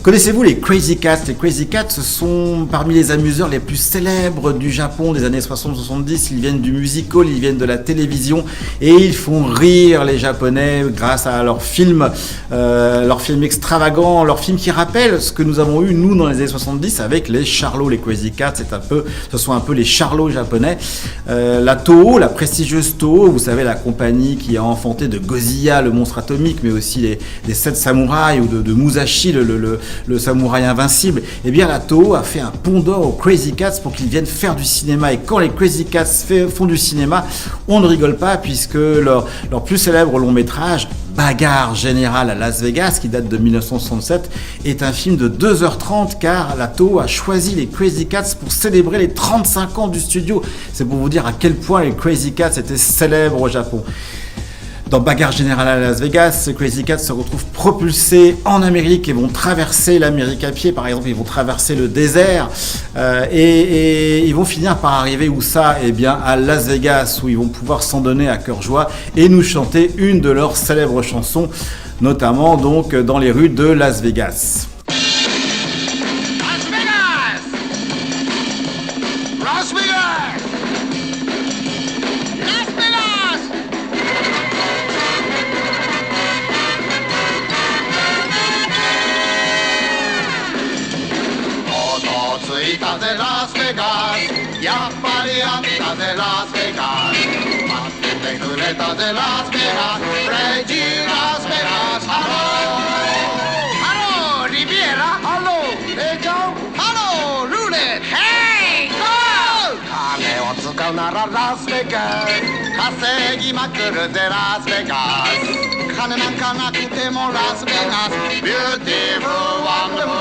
Connaissez-vous les Crazy Cats? Les Crazy Cats, ce sont parmi les amuseurs les plus célèbres du Japon des années 60-70. Ils viennent du musical, ils viennent de la télévision et ils font rire les Japonais grâce à leurs films extravagants, leurs films qui rappellent ce que nous avons eu nous dans les années 70 avec les Charlots. Les Crazy Cats, ce sont un peu les Charlots japonais. La Toho, la prestigieuse Toho, vous savez, la compagnie qui a enfanté de Godzilla, le monstre atomique, mais aussi des 7 samouraïs ou de Musashi, le samouraï invincible. Eh bien, la Toho a fait un pont d'or aux Crazy Cats pour qu'ils viennent faire du cinéma. Et quand les Crazy Cats font du cinéma, on ne rigole pas puisque leur plus célèbre long métrage, Bagarre générale à Las Vegas, qui date de 1967, est un film de 2h30 car la Toho a choisi les Crazy Cats pour célébrer les 35 ans du studio. C'est pour vous dire à quel point les Crazy Cats étaient célèbres au Japon. Dans Bagarre générale à Las Vegas, ces Crazy Cats se retrouvent propulsés en Amérique et vont traverser l'Amérique à pied. Par exemple, ils vont traverser le désert et ils vont finir par arriver où ça? Eh bien, à Las Vegas, où ils vont pouvoir s'en donner à cœur joie et nous chanter une de leurs célèbres chansons, notamment donc dans les rues de Las Vegas. Las Vegas, やっぱりあったぜラスベガス待っててくれたぜラスベガスクレイジーラスベガスハローリビエラハローレイジョンハロールーレットヘイゴー金を使うならラスベガス稼ぎまくるぜラスベガス金なんかなくてもラスベガスビューティフルワンダフル